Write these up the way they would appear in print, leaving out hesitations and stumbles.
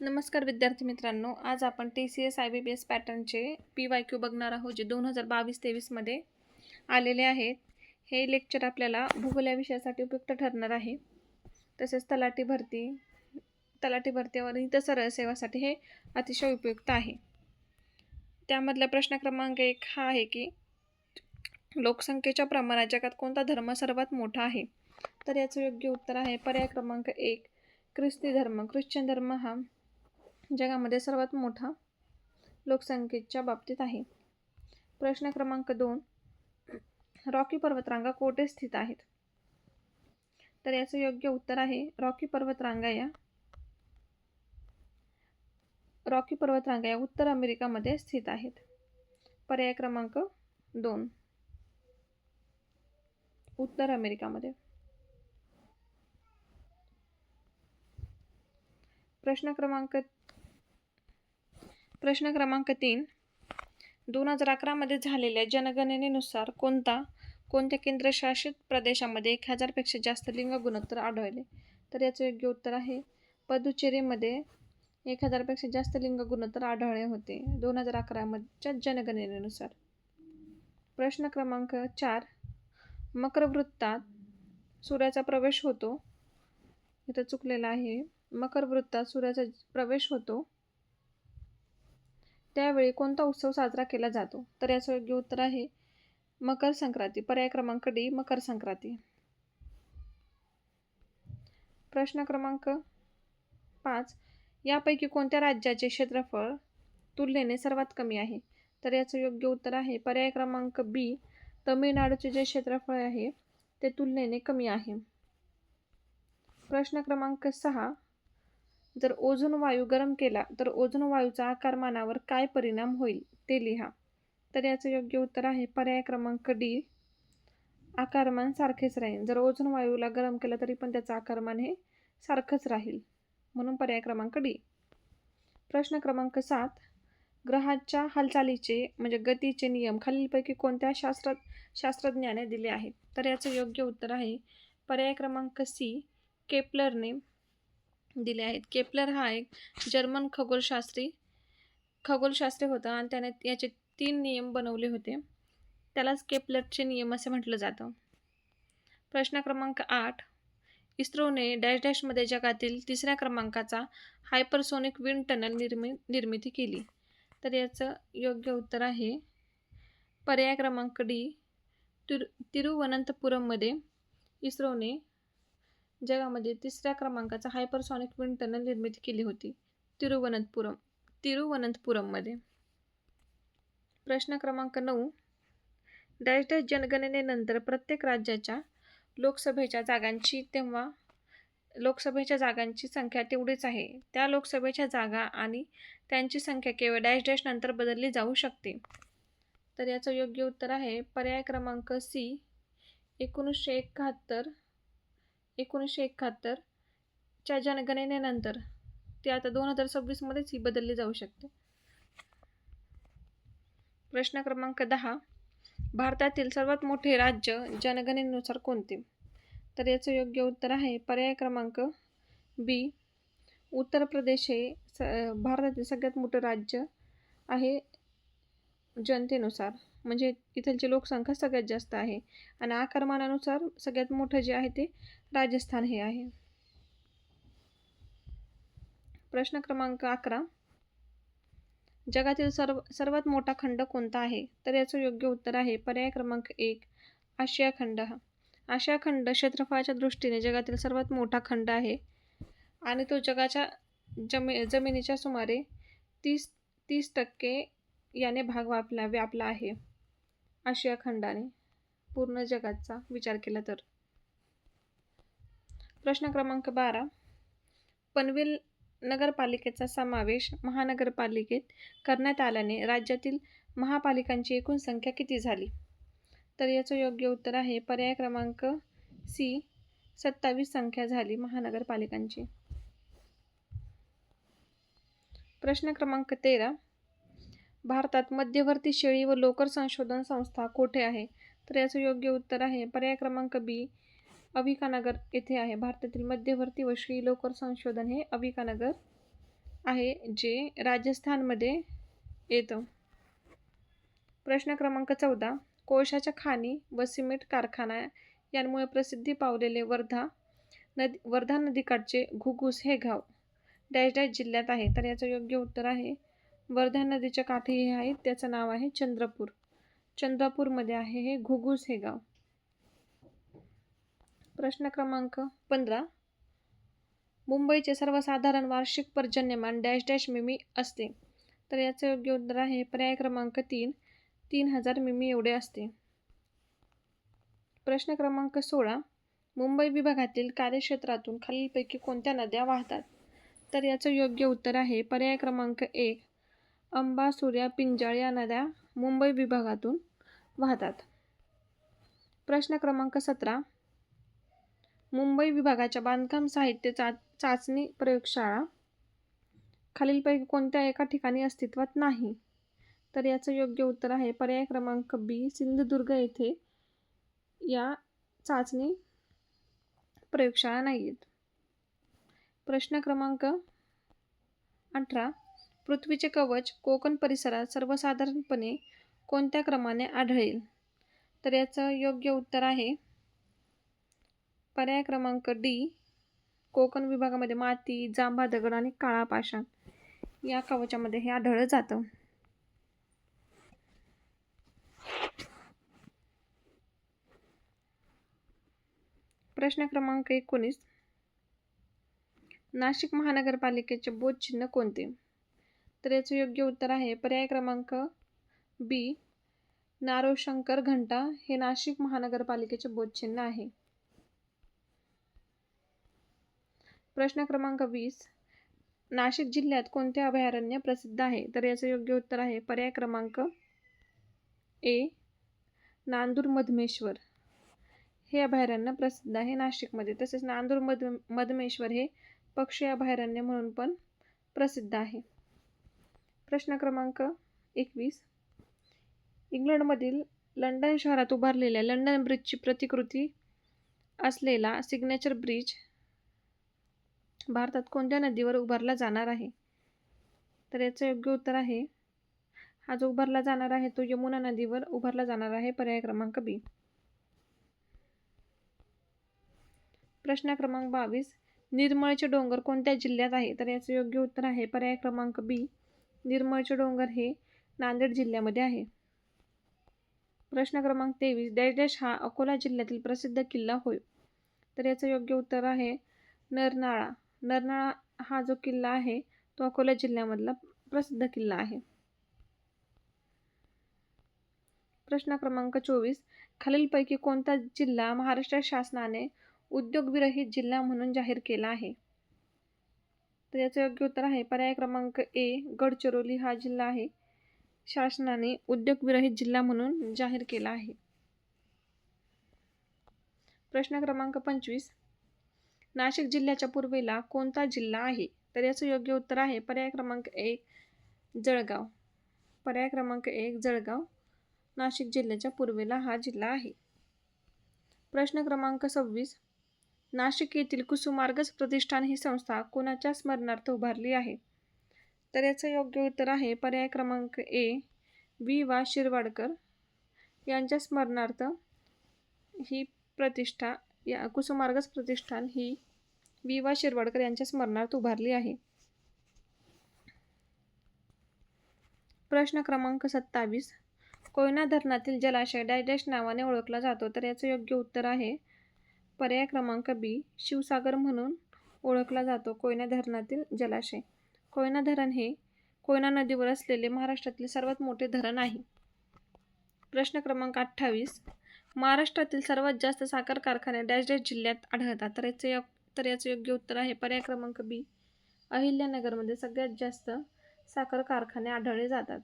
नमस्कार विद्यार्थी मित्रांनो, आज आपण TCS IBPS पॅटर्नचे PYQ बघणार आहोत, जे 2022-23मध्ये आलेले आहेत. हे लेक्चर आपल्याला भूगोल या विषयासाठी उपयुक्त ठरणार आहे. तसेच तलाठी भरती व इतर सरळ सेवासाठी हे अतिशय उपयुक्त आहे. त्यामधला प्रश्न क्रमांक 1 हा आहे की लोकसंख्येच्या प्रमाणात जगात कोणता धर्म सर्वात मोठा आहे? तर याचं योग्य उत्तर आहे पर्याय क्रमांक 1 ख्रिस्ती धर्म. ख्रिश्चन धर्म हा जगामध्ये सर्वात मोठा लोकसंख्येच्या बाबतीत आहे. प्रश्न क्रमांक 2 रॉकी पर्वतरांगा कोठे स्थित आहेत? तर याचं योग्य उत्तर आहे रॉकी पर्वतरांगा या उत्तर अमेरिकामध्ये स्थित आहेत. पर्याय क्रमांक 2 उत्तर अमेरिकामध्ये. प्रश्न क्रमांक 3 2011 मध्ये झालेल्या जनगणनेनुसार कोणत्या केंद्रशासित प्रदेशामध्ये 1000 पेक्षा जास्त लिंग गुणोत्तर आढळले? तर याचं योग्य उत्तर आहे पुदुचेरीमध्ये 1000 पेक्षा जास्त लिंग गुणोत्तर आढळले होते 2011 च्या जनगणनेनुसार. प्रश्न क्रमांक 4 मकर वृत्तात सूर्याचा प्रवेश होतो. इथं चुकलेला आहे. मकर वृत्तात सूर्याचा प्रवेश होतो त्यावेळी कोणता उत्सव साजरा केला जातो? तर याचं योग्य उत्तर आहे मकर संक्रांती. पर्याय क्रमांक डी मकर संक्रांती. प्रश्न क्रमांक 5 यापैकी कोणत्या राज्याचे क्षेत्रफळ तुलनेने सर्वात कमी आहे? तर याचं योग्य उत्तर आहे पर्याय क्रमांक बी तमिळनाडूचे जे क्षेत्रफळ आहे ते तुलनेने कमी आहे. प्रश्न क्रमांक 6 जर ओझोन वायू गरम केला तर ओझोन वायूचा आकारमानावर काय परिणाम होईल ते लिहा. तर याचं योग्य उत्तर आहे पर्याय क्रमांक डी आकारमान सारखेच राहील. जर ओझोन वायूला गरम केलं तरी पण त्याचं आकारमान हे सारखंच राहील, म्हणून पर्याय क्रमांक डी. प्रश्न क्रमांक 7 ग्रहाच्या हालचालीचे म्हणजे गतीचे नियम खालीलपैकी कोणत्या शास्त्रज्ञाने दिले आहेत? तर याचं योग्य उत्तर आहे पर्याय क्रमांक सी केपलरने दिले आहेत. केपलर हा एक जर्मन खगोलशास्त्री होता आणि त्याने याचे 3 नियम बनवले होते. त्यालाच केपलरचे नियम असे म्हटलं जातं. प्रश्न क्रमांक 8 इस्रोने मध्ये जगातील 3ऱ्या क्रमांकाचा हायपरसोनिक विंड टनल निर्मिती केली. तर याचं योग्य उत्तर आहे पर्याय क्रमांक डी तिरुवनंतपुरममध्ये इस्रोने जगामध्ये 3ऱ्या क्रमांकाचा हायपरसॉनिक विंड टनल निर्मिती केली होती तिरुवनंतपुरममध्ये. प्रश्न क्रमांक 9 जनगणनेनंतर प्रत्येक राज्याच्या लोकसभेच्या जागांची संख्या तेवढीच आहे. त्या लोकसभेच्या जागा आणि त्यांची संख्या केवळ नंतर बदलली जाऊ शकते. तर याचं योग्य उत्तर आहे पर्याय क्रमांक सी 1971 च्या जनगणनेनंतर ती आता 2026 मध्येच ही बदलली जाऊ शकते. प्रश्न क्रमांक 10 भारतातील सर्वात मोठे राज्य जनगणनेनुसार कोणते? तर याचं योग्य उत्तर आहे पर्याय क्रमांक बी उत्तर प्रदेश हे भारतातील सगळ्यात मोठं राज्य आहे जनतेनुसार, म्हणजे इथलची लोकसंख्या सगळ्यात जास्त आहे आणि आकारमानानुसार सगळ्यात मोठं जे आहे ते राजस्थान हे आहे. प्रश्न क्रमांक 11 जगातील सर्वात मोठा खंड कोणता आहे? तर याचं योग्य उत्तर आहे पर्याय क्रमांक 1 आशिया खंड. आशिया खंड क्षेत्रफळाच्या दृष्टीने जगातील सर्वात मोठा खंड आहे आणि तो जगाच्या जमिनीच्या सुमारे 30% याने भाग व्यापला आहे आशिया खंडाने पूर्ण जगाचा विचार केला तर. प्रश्न क्रमांक 12 पनवेल नगरपालिकेचा समावेश महानगरपालिकेत करण्यात आल्याने राज्यातील महापालिकांची एकूण संख्या किती झाली? तर याचं योग्य उत्तर आहे पर्याय क्रमांक सी 27 संख्या झाली महानगरपालिकांची. प्रश्न क्रमांक 13 भारतात मध्यवर्ती शेळी व लोकर संशोधन संस्था कोठे आहे? तर याचं योग्य उत्तर आहे पर्याय क्रमांक बी अविकानगर येथे आहे. भारतातील मध्यवर्ती व शेळी लोकर संशोधन हे अविकानगर आहे जे राजस्थानमध्ये येतं. प्रश्न क्रमांक 14. कोळशाच्या खाणी व सिमेंट कारखाना यांमुळे प्रसिद्धी पावलेले वर्धा नदीकाठचे घुगुस हे गाव डॅश डॅश जिल्ह्यात आहे. तर याचं योग्य उत्तर आहे वर्धा नदीच्या काठी हे आहे, त्याचं नाव आहे चंद्रपूर. चंद्रपूरमध्ये आहे हे घुगुस हे गाव. प्रश्न क्रमांक 15. मुंबईचे सर्वसाधारण वार्षिक पर्जन्यमान डॅश डॅश मिमी असते. तर याचं योग्य उत्तर आहे पर्याय क्रमांक 3, 3000 मिमी एवढे असते. प्रश्न क्रमांक 16. मुंबई विभागातील कार्यक्षेत्रातून खालीलपैकी कोणत्या नद्या वाहतात? तर याचं योग्य उत्तर आहे पर्याय क्रमांक 1, अंबा, सूर्या, पिंजाळ या नद्या मुंबई विभागातून वाहतात. प्रश्न क्रमांक 17. मुंबई विभागाच्या बांधकाम साहित्य चाचणी प्रयोगशाळा खालीलपैकी कोणत्या एका ठिकाणी अस्तित्वात नाही? तर याचं योग्य उत्तर आहे पर्याय क्रमांक बी, सिंधुदुर्ग येथे या चाचणी प्रयोगशाळा नाही आहेत. प्रश्न क्रमांक 18. पृथ्वीचे कवच कोकण परिसरात सर्वसाधारणपणे कोणत्या क्रमाने आढळेल? तर याचं योग्य उत्तर आहे पर्याय क्रमांक डी, कोकण विभागामध्ये माती, जांभा दगड आणि काळा पाषाण या कवचामध्ये हे आढळलं जातं. प्रश्न क्रमांक 19. नाशिक महानगरपालिकेचे बोध चिन्ह कोणते? तर याचं योग्य उत्तर आहे पर्याय क्रमांक बी, नारोशंकर घंटा हे नाशिक महानगरपालिकेचे बोध चिन्ह आहे. प्रश्न क्रमांक 20. नाशिक जिल्ह्यात कोणते अभयारण्य प्रसिद्ध आहे? तर याचं योग्य उत्तर आहे पर्याय क्रमांक ए, नांदूर मधमेश्वर हे अभयारण्य प्रसिद्ध आहे नाशिकमध्ये. तसेच नांदूर मधमेश्वर हे पक्षी अभयारण्य म्हणून पण प्रसिद्ध आहे. प्रश्न क्रमांक 21. इंग्लंडमधील लंडन शहरात उभारलेल्या लंडन ब्रिजची प्रतिकृती असलेला सिग्नेचर ब्रिज भारतात कोणत्या नदीवर उभारला जाणार आहे? तर याचं योग्य उत्तर आहे हा जो उभारला जाणार आहे तो यमुना नदीवर उभारला जाणार आहे, पर्याय क्रमांक बी. प्रश्न क्रमांक 22. निर्मळचे डोंगर कोणत्या जिल्ह्यात आहे? तर याचं योग्य उत्तर आहे पर्याय क्रमांक बी, निर्मळचे डोंगर हे नांदेड जिल्ह्यामध्ये आहे. प्रश्न क्रमांक 23. डॅश डॅश हा अकोला जिल्ह्यातील प्रसिद्ध किल्ला होय. तर याचं योग्य उत्तर आहे नरनाळा. नरनाळा हा जो किल्ला आहे तो अकोला जिल्ह्यामधला प्रसिद्ध किल्ला आहे. प्रश्न क्रमांक 24. खालीलपैकी कोणता जिल्हा महाराष्ट्र शासनाने उद्योगविरहित जिल्हा म्हणून जाहीर केला आहे? तर याचं योग्य उत्तर आहे पर्याय क्रमांक ए, गडचिरोली हा जिल्हा आहे शासनाने उद्योगविरहित जिल्हा म्हणून जाहीर केला आहे. प्रश्न क्रमांक 25. नाशिक जिल्ह्याच्या पूर्वेला कोणता जिल्हा आहे? तर याचं योग्य उत्तर आहे पर्याय क्रमांक 1, जळगाव. पर्याय क्रमांक 1, जळगाव नाशिक जिल्ह्याच्या पूर्वेला हा जिल्हा आहे. प्रश्न क्रमांक 26. नाशिक येथील कुसुमार्गज प्रतिष्ठान ही संस्था कोणाच्या स्मरणार्थ उभारली आहे? तर याचं योग्य उत्तर आहे पर्याय क्रमांक ए, वि. वा. शिरवाडकर यांच्या स्मरणार्थ ही प्रतिष्ठा कुसुमार्गज प्रतिष्ठान ही वि. वा. शिरवाडकर यांच्या स्मरणार्थ उभारली आहे. प्रश्न क्रमांक 27. कोयना धरणातील जलाशय डॅश डॅश नावाने ओळखला जातो. तर याचं योग्य उत्तर आहे पर्याय क्रमांक बी, शिवसागर म्हणून ओळखला जातो कोयना धरणातील जलाशय. कोयना धरण हे कोयना नदीवर असलेले महाराष्ट्रातील सर्वात मोठे धरण आहे. प्रश्न क्रमांक 28. महाराष्ट्रातील सर्वात जास्त साखर कारखाने डॅश डॅश जिल्ह्यात आढळतात. तर याचं योग्य उत्तर आहे पर्याय क्रमांक बी, अहिल्यानगरमध्ये सगळ्यात जास्त साखर कारखाने आढळले जातात.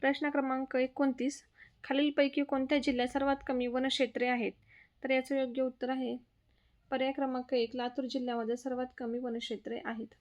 प्रश्न क्रमांक 29. खालीलपैकी कोणत्या जिल्ह्यात सर्वात कमी वनक्षेत्रे आहेत? तर याचं योग्य उत्तर आहे पर्याय क्रमांक 1, लातूर जिल्ह्यामध्ये सर्वात कमी वनक्षेत्रे आहेत.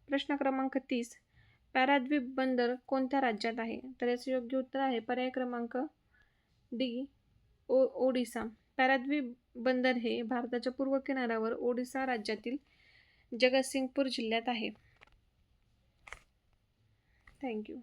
प्रश्न क्रमांक 30. पॅराद्वीप बंदर कोणत्या राज्यात आहे? तर याचं योग्य उत्तर आहे पर्याय क्रमांक डी, ओडिसा. पॅराद्वीप बंदर हे भारताच्या पूर्व किनाऱ्यावर ओडिसा राज्यातील जगतसिंगपूर जिल्ह्यात आहे. थँक्यू.